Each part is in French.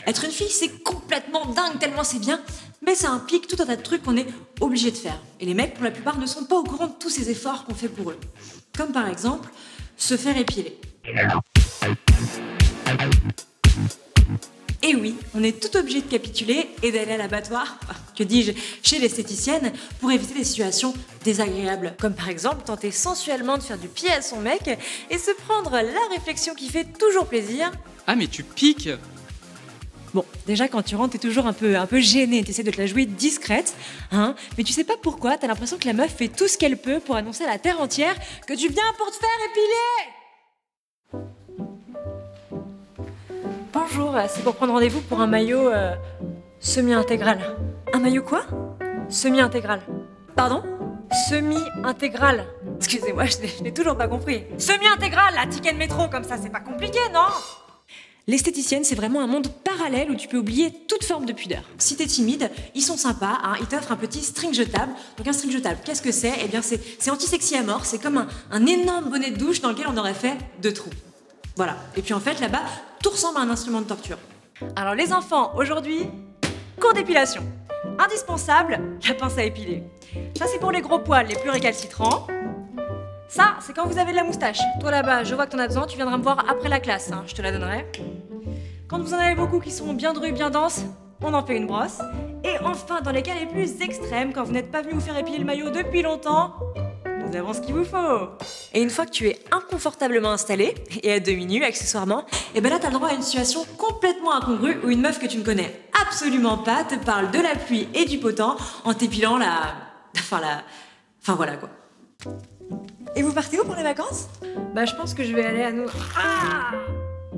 Être une fille, c'est complètement dingue tellement c'est bien, mais ça implique tout un tas de trucs qu'on est obligé de faire. Et les mecs, pour la plupart, ne sont pas au courant de tous ces efforts qu'on fait pour eux. Comme par exemple, se faire épiler. Et oui, on est tout obligé de capituler et d'aller à l'abattoir, que dis-je, chez l'esthéticienne, pour éviter des situations désagréables. Comme par exemple tenter sensuellement de faire du pied à son mec et se prendre la réflexion qui fait toujours plaisir. Ah mais tu piques! Bon, déjà quand tu rentres, t'es toujours un peu gênée, t'essaies de te la jouer discrète, hein, mais tu sais pas pourquoi, t'as l'impression que la meuf fait tout ce qu'elle peut pour annoncer à la terre entière que tu viens pour te faire épiler! Bonjour, c'est pour prendre rendez-vous pour un maillot semi-intégral. Un maillot quoi? Semi-intégral. Pardon? Semi-intégral. Excusez-moi, je n'ai toujours pas compris. Semi-intégral, la ticket de métro, comme ça, c'est pas compliqué, non? L'esthéticienne, c'est vraiment un monde parallèle où tu peux oublier toute forme de pudeur. Si t'es timide, ils sont sympas, hein, ils t'offrent un petit string jetable. Donc un string jetable, qu'est-ce que c'est? Eh bien c'est anti-sexy à mort, c'est comme un énorme bonnet de douche dans lequel on aurait fait 2 trous. Voilà. Et puis en fait, là-bas, tout ressemble à un instrument de torture. Alors les enfants, aujourd'hui, cours d'épilation. Indispensable, la pince à épiler. Ça, c'est pour les gros poils les plus récalcitrants. Ça, c'est quand vous avez de la moustache. Toi là-bas, je vois que t'en as besoin, tu viendras me voir après la classe, hein, je te la donnerai. Quand vous en avez beaucoup qui sont bien drus, bien denses, on en fait une brosse. Et enfin, dans les cas les plus extrêmes, quand vous n'êtes pas venu vous faire épiler le maillot depuis longtemps, nous avons ce qu'il vous faut. Et une fois que tu es inconfortablement installé, et à demi nu accessoirement, et ben là t'as le droit à une situation complètement incongrue où une meuf que tu ne connais absolument pas te parle de la pluie et du beau temps en t'épilant Enfin voilà quoi. Et vous partez où pour les vacances? Bah je pense que je vais aller à nous... Ah,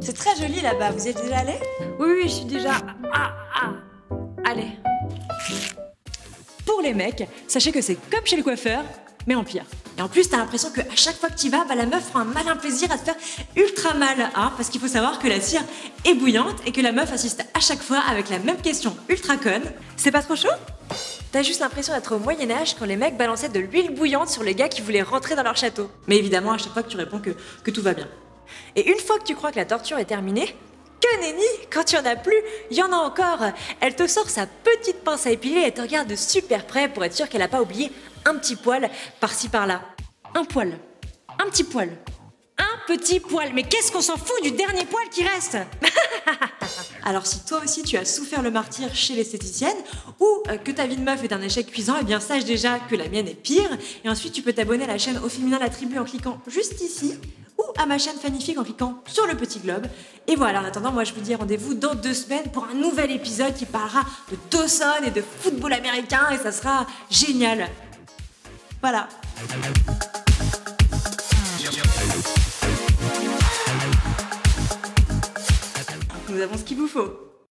c'est très joli là-bas, vous y êtes déjà allé? Oui, je suis déjà... Allez. Pour les mecs, sachez que c'est comme chez le coiffeur, mais en pire. Et en plus, t'as l'impression qu'à chaque fois que tu vas, la meuf prend un malin plaisir à te faire ultra mal, hein, parce qu'il faut savoir que la cire est bouillante et que la meuf assiste à chaque fois avec la même question ultra conne. C'est pas trop chaud? T'as juste l'impression d'être au Moyen-Âge quand les mecs balançaient de l'huile bouillante sur les gars qui voulaient rentrer dans leur château. Mais évidemment, à chaque fois que tu réponds que tout va bien. Et une fois que tu crois que la torture est terminée, que nenni, quand il y en a plus, il y en a encore. Elle te sort sa petite pince à épiler et te regarde de super près pour être sûre qu'elle a pas oublié un petit poil par-ci par-là. Un poil. Un petit poil. Un petit poil. Mais qu'est-ce qu'on s'en fout du dernier poil qui reste? Alors si toi aussi tu as souffert le martyre chez l'esthéticienne ou que ta vie de meuf est un échec cuisant, eh bien sache déjà que la mienne est pire. Et ensuite tu peux t'abonner à la chaîne Au Féminin la Tribu en cliquant juste ici ou à ma chaîne Fanifique en cliquant sur le petit globe. Et voilà, en attendant, moi je vous dis rendez-vous dans 2 semaines pour un nouvel épisode qui parlera de Dawson et de football américain et ça sera génial. Voilà. Nous avons ce qu'il vous faut.